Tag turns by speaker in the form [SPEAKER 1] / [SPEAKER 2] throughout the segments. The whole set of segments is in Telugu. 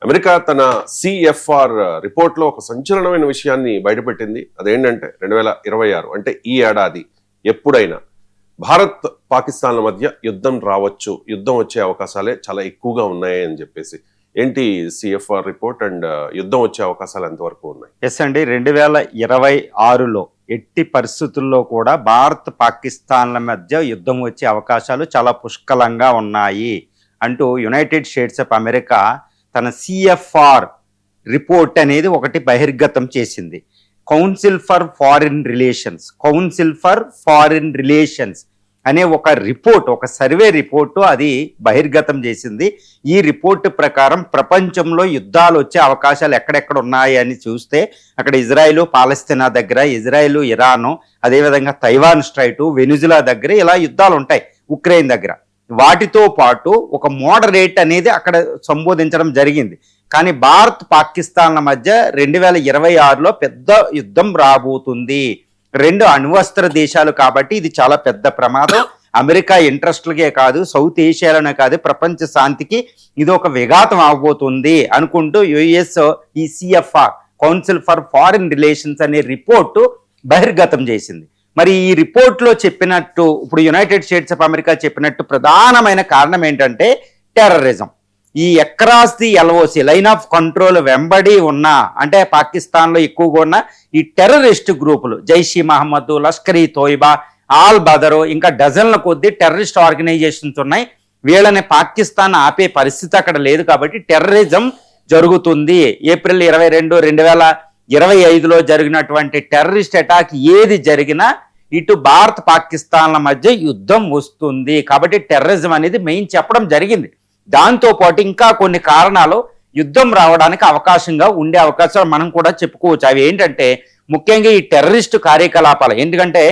[SPEAKER 1] అమెరికా తన సిఎఫ్ఆర్ రిపోర్ట్లో ఒక సంచలనమైన విషయాన్ని బయటపెట్టింది. అదేంటంటే 2026 అంటే ఈ ఏడాది ఎప్పుడైనా భారత్ పాకిస్తాన్ల మధ్య యుద్ధం రావచ్చు, యుద్ధం వచ్చే అవకాశాలే చాలా ఎక్కువగా ఉన్నాయి అని చెప్పేసి. ఏంటి సిఎఫ్ఆర్ రిపోర్ట్ అండ్ యుద్ధం వచ్చే అవకాశాలు ఎంతవరకు ఉన్నాయి?
[SPEAKER 2] ఎస్ అండి, 2026లో ఎట్టి పరిస్థితుల్లో కూడా భారత్ పాకిస్తాన్ల మధ్య యుద్ధం వచ్చే అవకాశాలు చాలా పుష్కలంగా ఉన్నాయి అంటూ యునైటెడ్ స్టేట్స్ ఆఫ్ అమెరికా తన సిఎఫ్ఆర్ రిపోర్ట్ అనేది ఒకటి బహిర్గతం చేసింది. కౌన్సిల్ ఫర్ ఫారిన్ రిలేషన్స్ అనే ఒక రిపోర్ట్, ఒక సర్వే రిపోర్టు అది బహిర్గతం చేసింది. ఈ రిపోర్టు ప్రకారం ప్రపంచంలో యుద్ధాలు వచ్చే అవకాశాలు ఎక్కడెక్కడ ఉన్నాయి అని చూస్తే అక్కడ ఇజ్రాయిల్ పాలస్తీనా దగ్గర, ఇజ్రాయిల్ ఇరాను, అదేవిధంగా తైవాన్ స్ట్రైటు, వెనిజులా దగ్గర ఇలా యుద్ధాలు ఉంటాయి, ఉక్రెయిన్ దగ్గర. వాటితో పాటు ఒక మోడరేట్ అనేది అక్కడ సంబోధించడం జరిగింది. కానీ భారత్ పాకిస్తాన్ల మధ్య 2026లో పెద్ద యుద్ధం రాబోతుంది. రెండు అణ్వస్త్ర దేశాలు కాబట్టి ఇది చాలా పెద్ద ప్రమాదం. అమెరికా ఇంట్రెస్ట్లకే కాదు, సౌత్ ఏషియాలోనే కాదు, ప్రపంచ శాంతికి ఇది ఒక విఘాతం అవబోతుంది అనుకుంటూ యుఎస్ ఈ CFR council for foreign relations అనే రిపోర్టు బహిర్గతం చేసింది. మరి ఈ రిపోర్ట్లో చెప్పినట్టు, ఇప్పుడు యునైటెడ్ స్టేట్స్ ఆఫ్ అమెరికా చెప్పినట్టు ప్రధానమైన కారణం ఏంటంటే టెర్రరిజం. ఈ across the LOC line of control వెంబడి ఉన్న, అంటే పాకిస్తాన్లో ఎక్కువగా ఉన్న ఈ టెర్రరిస్ట్ గ్రూపులు, జైష్ ఈ మహమ్మద్, లష్కర్ ఈ తోయిబా, ఆల్ బదరు, ఇంకా డజన్ల కొద్దీ టెర్రరిస్ట్ ఆర్గనైజేషన్స్ ఉన్నాయి. వీళ్ళని పాకిస్తాన్ ఆపే పరిస్థితి అక్కడ లేదు కాబట్టి టెర్రరిజం జరుగుతుంది. ఏప్రిల్ 22, 2025లో జరిగినటువంటి టెర్రరిస్ట్ అటాక్ ఏది జరిగినా ఇటు భారత్ పాకిస్తాన్ల మధ్య యుద్ధం వస్తుంది కాబట్టి టెర్రరిజం అనేది మెయిన్ చెప్పడం జరిగింది. దాంతోపాటు ఇంకా కొన్ని కారణాలు యుద్ధం రావడానికి అవకాశంగా ఉండే అవకాశాలు మనం కూడా చెప్పుకోవచ్చు. అవి ఏంటంటే ముఖ్యంగా ఈ టెర్రరిస్టు కార్యకలాపాలు. ఎందుకంటే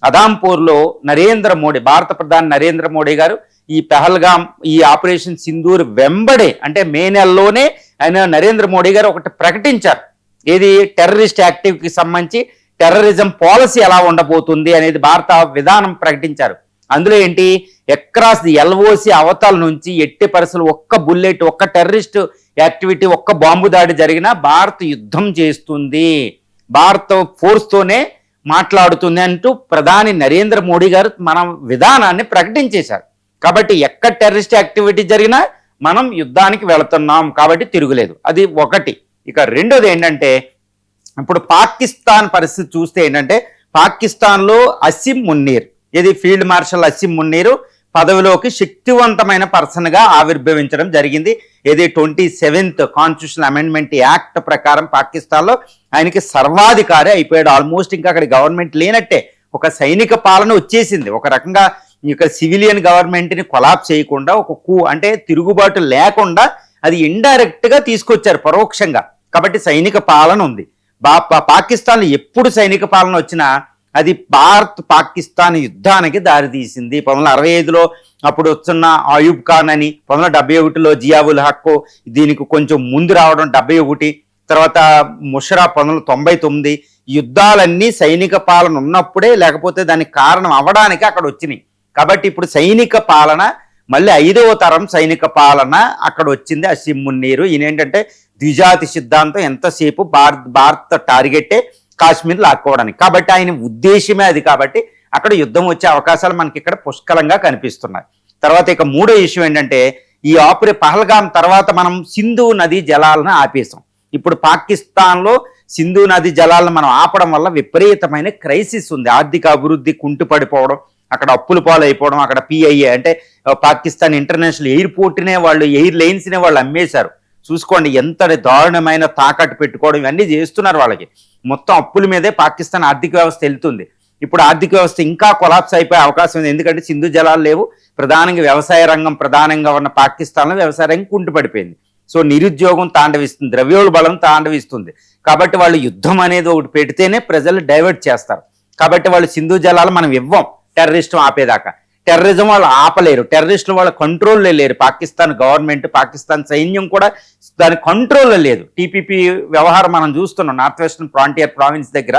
[SPEAKER 2] అదాంపూర్లో నరేంద్ర మోడీ, భారత ప్రధాని నరేంద్ర మోడీ గారు ఈ పెహల్గాం, ఈ ఆపరేషన్ సింధూర్ వెంబడే, అంటే మే నెలలోనే ఆయన నరేంద్ర మోడీ గారు ఒకటి ప్రకటించారు. ఏది? టెర్రరిస్ట్ యాక్టివిటీకి సంబంధించి టెర్రరిజం పాలసీ ఎలా ఉండబోతుంది అనేది భారత విధానం ప్రకటించారు. అందులో ఏంటి? అక్రాస్ ది ఎల్ఓసి అవతల నుంచి ఎట్టి పరిస్థితులు ఒక్క బుల్లెట్, ఒక్క టెర్రరిస్ట్ యాక్టివిటీ, ఒక్క బాంబు దాడి జరిగినా భారత్ యుద్ధం చేస్తుంది, భారత్ ఫోర్స్తోనే మాట్లాడుతుంది అంటూ ప్రధాని నరేంద్ర మోడీ గారు మన విధానాన్ని ప్రకటించేశారు. కాబట్టి ఎక్కడ టెర్రరిస్ట్ యాక్టివిటీ జరిగినా మనం యుద్ధానికి వెళుతున్నాం కాబట్టి తిరుగులేదు. అది ఒకటి. ఇక రెండోది ఏంటంటే, ఇప్పుడు పాకిస్తాన్ పరిస్థితి చూస్తే ఏంటంటే, పాకిస్తాన్లో అసిమ్ మున్నీర్, ఇది ఫీల్డ్ మార్షల్ అసిమ్ మున్నీర్ పదవిలోకి శక్తివంతమైన పర్సన్గా ఆవిర్భవించడం జరిగింది. ఇది 27th కాన్స్టిట్యూషనల్ అమెండ్మెంట్ యాక్ట్ ప్రకారం పాకిస్తాన్లో ఆయనకి సర్వాధికారి అయిపోయాడు. ఆల్మోస్ట్ ఇంకా అక్కడ గవర్నమెంట్ లేనట్టే, ఒక సైనిక పాలన వచ్చేసింది. ఒక రకంగా ఇక్కడ సివిలియన్ గవర్నమెంట్ని కొలాప్స్ చేయకుండా, ఒక అంటే తిరుగుబాటు లేకుండా అది ఇండైరెక్ట్గా తీసుకొచ్చారు, పరోక్షంగా. కాబట్టి సైనిక పాలన ఉంది. పాకిస్తాన్లో ఎప్పుడు సైనిక పాలన వచ్చినా అది భారత్ పాకిస్తాన్ యుద్ధానికి దారితీసింది. 1965లో అప్పుడు వస్తున్న అయూబ్ ఖాన్ అని, 1971లో జియావుల్ హక్, దీనికి కొంచెం ముందు రావడం 71, తర్వాత ముషరఫ్ 1999. యుద్ధాలన్నీ సైనిక పాలన ఉన్నప్పుడే, లేకపోతే దానికి కారణం అవ్వడానికి అక్కడ వచ్చినాయి. కాబట్టి ఇప్పుడు సైనిక పాలన మళ్ళీ 5వ తరం సైనిక పాలన అక్కడ వచ్చింది. అసిమ్ మున్నీర్ ఈయనేంటంటే ద్విజాతి సిద్ధాంతం, ఎంతసేపు భారత్ టార్గెటే కాశ్మీర్ లాక్కోవడానికి. కాబట్టి ఆయన ఉద్దేశమే అది. కాబట్టి అక్కడ యుద్ధం వచ్చే అవకాశాలు మనకి ఇక్కడ పుష్కలంగా కనిపిస్తున్నాయి. తర్వాత ఇక మూడో ఇష్యూ ఏంటంటే, ఈ పహల్గాం తర్వాత మనం సింధు నదీ జలాలను ఆపేసాం. ఇప్పుడు పాకిస్తాన్లో సింధు నదీ జలాలను మనం ఆపడం వల్ల విపరీతమైన క్రైసిస్ ఉంది. ఆర్థిక అభివృద్ధి కుంటుపడిపోవడం, అక్కడ అప్పుల పాలు అయిపోవడం, అక్కడ పిఐఏ అంటే పాకిస్తాన్ ఇంటర్నేషనల్ ఎయిర్పోర్ట్నే వాళ్ళు, ఎయిర్ లైన్స్నే వాళ్ళు అమ్మేశారు. చూసుకోండి ఎంత దారుణమైన తాకట్టు పెట్టుకోవడం ఇవన్నీ చేస్తున్నారు. వాళ్ళకి మొత్తం అప్పుల మీదే పాకిస్తాన్ ఆర్థిక వ్యవస్థ వెళ్తుంది. ఇప్పుడు ఆర్థిక వ్యవస్థ ఇంకా కొలాప్స్ అయిపోయే అవకాశం ఉంది. ఎందుకంటే సింధు జలాలు లేవు, ప్రధానంగా వ్యవసాయ రంగం ప్రధానంగా ఉన్న పాకిస్తాన్లో వ్యవసాయ రంగం కుంటుపడిపోయింది. సో నిరుద్యోగం తాండవిస్తుంది, ద్రవ్యోల్బలం తాండవిస్తుంది. కాబట్టి వాళ్ళు యుద్ధం అనేది ఒకటి పెడితేనే ప్రజలు డైవర్ట్ చేస్తారు. కాబట్టి వాళ్ళు సింధు జలాలు మనం ఇవ్వం టెర్రరిస్టం ఆపేదాకా. టెర్రరిజం వాళ్ళు ఆపలేరు, టెర్రరిస్టులు వాళ్ళ కంట్రోల్లో లేరు. పాకిస్తాన్ గవర్నమెంట్, పాకిస్తాన్ సైన్యం కూడా దాని కంట్రోల్లో లేదు. టీపీపీ వ్యవహారం మనం చూస్తున్నాం. నార్త్ వెస్టర్న్ ఫ్రాంటియర్ ప్రావిన్స్ దగ్గర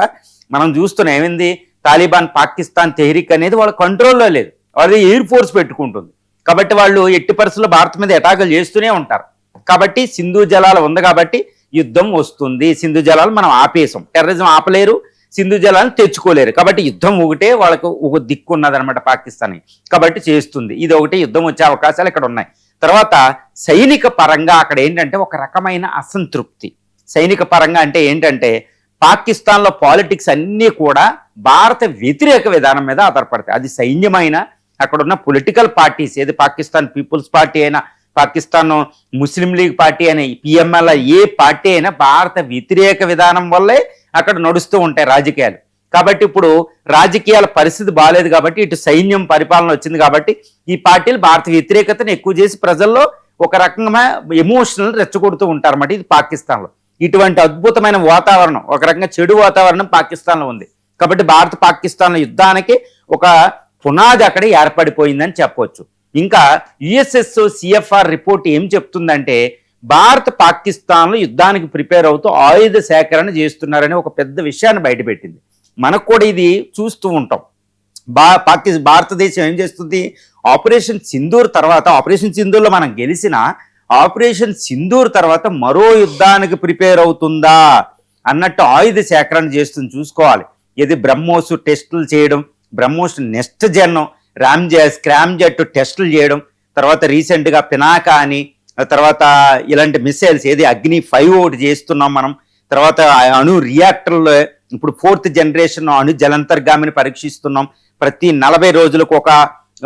[SPEAKER 2] మనం చూస్తున్నాం. ఏమైంది? తాలిబాన్ పాకిస్తాన్ తెహ్రీక్ అనేది వాళ్ళ కంట్రోల్లో లేదు, వాళ్ళు ఎయిర్ ఫోర్స్ పెట్టుకుంటుంది. కాబట్టి వాళ్ళు ఎట్టి పరిస్థితుల్లో భారత్ మీద అటాకులు చేస్తూనే ఉంటారు. కాబట్టి సింధు జలాలు ఉంది కాబట్టి యుద్ధం వస్తుంది. సింధు జలాలు మనం ఆపేసాం, టెర్రరిజం ఆపలేరు, సింధు జలాలను తెచ్చుకోలేరు. కాబట్టి యుద్ధం ఒకటే వాళ్ళకు ఒక దిక్కు ఉన్నదనమాట పాకిస్తాన్, కాబట్టి చేస్తుంది. ఇది ఒకటి యుద్ధం వచ్చే అవకాశాలు ఇక్కడ ఉన్నాయి. తర్వాత సైనిక పరంగా అక్కడ ఏంటంటే ఒక రకమైన అసంతృప్తి. సైనిక పరంగా అంటే ఏంటంటే పాకిస్తాన్లో పాలిటిక్స్ అన్నీ కూడా భారత వ్యతిరేక విధానం మీద ఆధారపడతాయి. అది సైన్యమైన, అక్కడ ఉన్న పొలిటికల్ పార్టీస్, ఏది పాకిస్తాన్ పీపుల్స్ పార్టీ అయినా, పాకిస్తాన్ ముస్లిం లీగ్ పార్టీ అయినా, పిఎంఎల్ ఏ పార్టీ అయినా భారత వ్యతిరేక విధానం వల్లే అక్కడ నడుస్తూ ఉంటాయి రాజకీయాలు. కాబట్టి ఇప్పుడు రాజకీయాల పరిస్థితి బాగాలేదు కాబట్టి ఇటు సైన్యం పరిపాలన వచ్చింది కాబట్టి ఈ పార్టీలు భారత వ్యతిరేకతను ఎక్కువ చేసి ప్రజల్లో ఒక రకంగా ఎమోషనల్ రెచ్చగొడుతూ ఉంటారన్నమాట. ఇది పాకిస్తాన్లో ఇటువంటి అద్భుతమైన వాతావరణం, ఒక రకంగా చెడు వాతావరణం పాకిస్తాన్లో ఉంది. కాబట్టి భారత పాకిస్తాన్ల యుద్ధానికి ఒక పునాది అక్కడ ఏర్పడిపోయిందని చెప్పవచ్చు. ఇంకా యుఎస్ఎస్ సిఎఫ్ఆర్ రిపోర్ట్ ఏం చెప్తుందంటే భారత్ పాకిస్తాన్లు యుద్ధానికి ప్రిపేర్ అవుతూ ఆయుధ సేకరణ చేస్తున్నారని ఒక పెద్ద విషయాన్ని బయటపెట్టింది. మనకు కూడా ఇది చూస్తూ ఉంటాం. భారతదేశం ఏం చేస్తుంది, ఆపరేషన్ సింధూర్ తర్వాత, ఆపరేషన్ సింధూర్లో మనం గెలిచిన ఆపరేషన్ సింధూర్ తర్వాత మరో యుద్ధానికి ప్రిపేర్ అవుతుందా అన్నట్టు ఆయుధ సేకరణ చేస్తుంది. చూసుకోవాలి, ఇది బ్రహ్మోస్ టెస్టులు చేయడం, BrahMos next gen scramjet టెస్టులు చేయడం, తర్వాత రీసెంట్గా పినాకా అని, తర్వాత ఇలాంటి మిసైల్స్ ఏది అగ్ని 5 ఒకటి చేస్తున్నాం మనం. తర్వాత అణు రియాక్టర్లు ఇప్పుడు 4th జనరేషన్ అణు జలంతర్గామిని పరీక్షిస్తున్నాం. ప్రతి 40 రోజులకు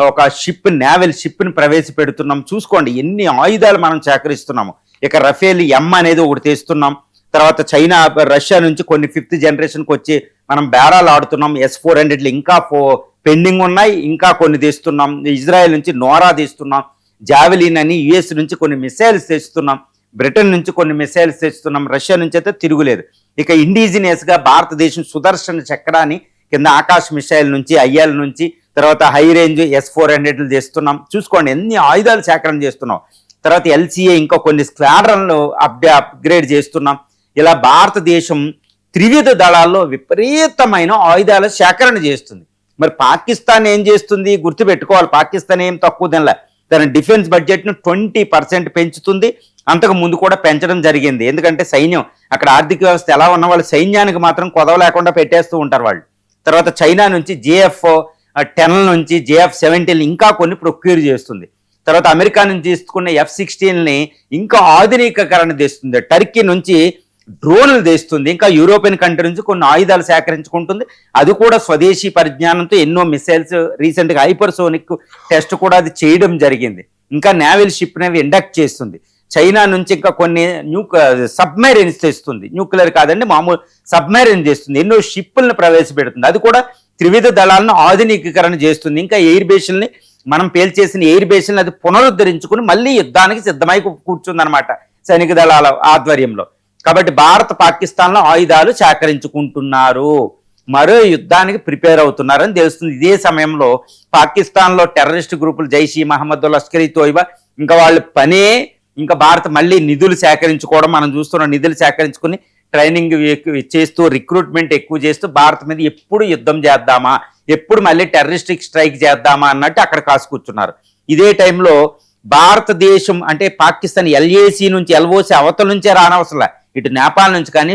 [SPEAKER 2] ఒక షిప్, నేవల్ షిప్ని ప్రవేశపెడుతున్నాం. చూసుకోండి ఎన్ని ఆయుధాలు మనం సేకరిస్తున్నాము. ఇక రఫేల్ ఎం అనేది ఒకటి తెస్తున్నాం. తర్వాత చైనా, రష్యా నుంచి కొన్ని 5th జనరేషన్కి వచ్చి మనం బేరాలు ఆడుతున్నాం. S-400 ఇంకా పెండింగ్ ఉన్నాయి, ఇంకా కొన్ని తెస్తున్నాం. ఇజ్రాయెల్ నుంచి నోరా తెస్తున్నాం, జావెలిన్ అని. యుఎస్ నుంచి కొన్ని మిసైల్స్ తెస్తున్నాం, బ్రిటన్ నుంచి కొన్ని మిసైల్స్ తెస్తున్నాం, రష్యా నుంచి అయితే తిరుగులేదు. ఇక ఇండిజినియస్గా భారతదేశం సుదర్శన చక్రాన్ని కింద ఆకాశ్ మిసైల్ నుంచి, ఐఎల్ నుంచి, తర్వాత హై రేంజ్ S-400 తెస్తున్నాం. చూసుకోండి ఎన్ని ఆయుధాలు సేకరణ చేస్తున్నాం. తర్వాత LCA ఇంకా కొన్ని స్క్వాడ్రన్లు అప్గ్రేడ్ చేస్తున్నాం. ఇలా భారతదేశం త్రివిధ దళాల్లో విపరీతమైన ఆయుధాల సేకరణ చేస్తుంది. మరి పాకిస్తాన్ ఏం చేస్తుంది గుర్తుపెట్టుకోవాలి. పాకిస్తాన్ ఏం తక్కువ తినలే, తన డిఫెన్స్ బడ్జెట్ను 20% పెంచుతుంది. అంతకు ముందు కూడా పెంచడం జరిగింది. ఎందుకంటే సైన్యం అక్కడ ఆర్థిక వ్యవస్థ ఎలా ఉన్న వాళ్ళు సైన్యానికి మాత్రం కొదవ లేకుండా పెట్టేస్తూ ఉంటారు వాళ్ళు. తర్వాత చైనా నుంచి JF-10 నుంచి JF-17 ఇంకా కొన్ని ప్రొక్యూర్ చేస్తుంది. తర్వాత అమెరికా నుంచి తీసుకున్న F-16ని ఇంకా ఆధునికీకరణ తెస్తుంది. టర్కీ నుంచి డ్రోన్లు తెస్తుంది. ఇంకా యూరోపియన్ కంట్రీ నుంచి కొన్ని ఆయుధాలు సేకరించుకుంటుంది. అది కూడా స్వదేశీ పరిజ్ఞానంతో ఎన్నో మిసైల్స్, రీసెంట్గా హైపర్సోనిక్ టెస్ట్ కూడా అది చేయడం జరిగింది. ఇంకా నేవల్ షిప్ని ఇండక్ట్ చేస్తుంది. చైనా నుంచి ఇంకా కొన్ని సబ్మెరైన్స్ తెస్తుంది, న్యూక్లియర్ కాదండి మామూలు సబ్మెరైన్ చేస్తుంది. ఎన్నో షిప్పులను ప్రవేశపెడుతుంది. అది కూడా త్రివిధ దళాలను ఆధునికీకరణ చేస్తుంది. ఇంకా ఎయిర్ బేస్ని, మనం పేల్చేసిన ఎయిర్ బేస్ని అది పునరుద్ధరించుకుని మళ్ళీ యుద్ధానికి సిద్ధమై కూర్చుందనమాట సైనిక దళాల ఆధ్వర్యంలో. కాబట్టి భారత పాకిస్తాన్లో ఆయుధాలు సేకరించుకుంటున్నారు, మరో యుద్ధానికి ప్రిపేర్ అవుతున్నారని తెలుస్తుంది. ఇదే సమయంలో పాకిస్తాన్లో టెర్రరిస్ట్ గ్రూపులు జైషీ మహమ్మద్, లష్కర్-ఈ తోయిబా ఇంకా వాళ్ళ పనే ఇంకా భారత్ మళ్ళీ నిధులు సేకరించుకోవడం మనం చూస్తున్నాం. నిధులు సేకరించుకుని ట్రైనింగ్ చేస్తూ, రిక్రూట్మెంట్ ఎక్కువ చేస్తూ భారత్ మీద ఎప్పుడు యుద్ధం చేద్దామా, ఎప్పుడు మళ్ళీ టెర్రరిస్టిక్ స్ట్రైక్ చేద్దామా అన్నట్టు అక్కడ కాసు కూర్చున్నారు. ఇదే టైంలో భారతదేశం అంటే పాకిస్తాన్ LAC నుంచి, LOC అవతల నుంచే రానవసరం, ఇటు నేపాల్ నుంచి కానీ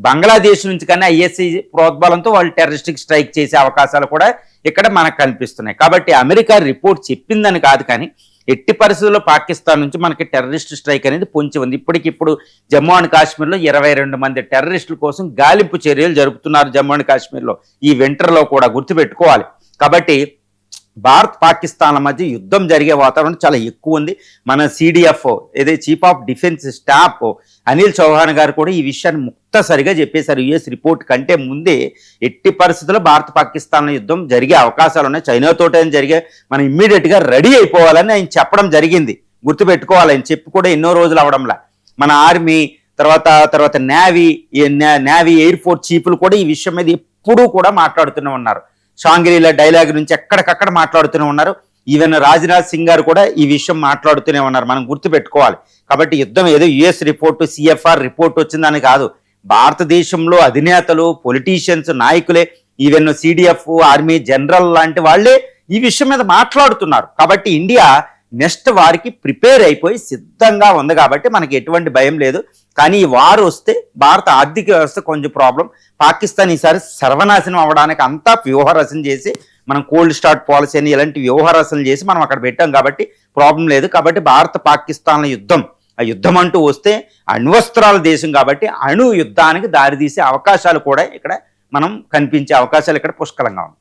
[SPEAKER 2] బంగ్లాదేశ్ నుంచి కానీ ISI ప్రోద్బలంతో వాళ్ళు టెర్రరిస్టిక్ స్ట్రైక్ చేసే అవకాశాలు కూడా ఇక్కడ మనకు కనిపిస్తున్నాయి. కాబట్టి అమెరికా రిపోర్ట్ చెప్పిందని కాదు, కానీ ఎట్టి పరిస్థితుల్లో పాకిస్తాన్ నుంచి మనకి టెర్రరిస్ట్ స్ట్రైక్ అనేది పొంచి ఉంది. ఇప్పటికిప్పుడు జమ్మూ అండ్ కాశ్మీర్లో 22 మంది టెర్రరిస్టుల కోసం గాలింపు చర్యలు జరుపుతున్నారు జమ్మూ అండ్ కాశ్మీర్లో ఈ వింటర్లో కూడా, గుర్తుపెట్టుకోవాలి. కాబట్టి భారత్ పాకిస్తాన్ల మధ్య యుద్ధం జరిగే వాతావరణం చాలా ఎక్కువ ఉంది. మన CDF ఏదే chief of defence staff Anil Chauhan garu కూడా ఈ విషయాన్ని ముక్తసరిగా చెప్పేశారు. US రిపోర్ట్ కంటే ముందే ఎట్టి పరిస్థితుల్లో భారత పాకిస్తాన్ల యుద్ధం జరిగే అవకాశాలు ఉన్నాయి, చైనాతోటే జరిగే, మనం ఇమ్మీడియట్గా రెడీ అయిపోవాలని ఆయన చెప్పడం జరిగింది. గుర్తుపెట్టుకోవాలి, ఆయన చెప్పి కూడా ఎన్నో రోజులు అవడంలా మన ఆర్మీ, తర్వాత నేవీ, ఎయిర్ ఫోర్స్ చీఫ్లు కూడా ఈ విషయం మీద ఎప్పుడూ కూడా మాట్లాడుతూనే ఉన్నారు. షాంగ్రీలా డైలాగ్ నుంచి ఎక్కడికక్కడ మాట్లాడుతూనే ఉన్నారు. ఈవెన్ రాజ్నాథ్ సింగ్ గారు కూడా ఈ విషయం మాట్లాడుతూనే ఉన్నారు, మనం గుర్తుపెట్టుకోవాలి. కాబట్టి యుద్ధం ఏదో US రిపోర్టు, CFR రిపోర్ట్ వచ్చిందని కాదు, భారతదేశంలో అధినేతలు, పొలిటీషియన్స్, నాయకులే, ఈవెన్ CDF, ఆర్మీ జనరల్ లాంటి వాళ్ళే ఈ విషయం మీద మాట్లాడుతున్నారు. కాబట్టి ఇండియా నెక్స్ట్ వారికి ప్రిపేర్ అయిపోయి సిద్ధంగా ఉంది కాబట్టి మనకి ఎటువంటి భయం లేదు. కానీ ఈ వారు వస్తే భారత ఆర్థిక వ్యవస్థ కొంచెం ప్రాబ్లం. పాకిస్తాన్ ఈసారి సర్వనాశనం అవ్వడానికి అంతా వ్యూహరచన చేసి మనం కోల్డ్ స్టార్ట్ పాలసీ అని ఇలాంటి వ్యూహరచనలు చేసి మనం అక్కడ పెట్టాం కాబట్టి ప్రాబ్లం లేదు. కాబట్టి భారత పాకిస్తాన్ల యుద్ధం, ఆ యుద్ధం అంటూ వస్తే అణ్వస్త్రాల దేశం కాబట్టి అణు యుద్ధానికి దారితీసే అవకాశాలు కూడా ఇక్కడ మనం కనిపించే అవకాశాలు ఇక్కడ పుష్కలంగా ఉన్నాయి.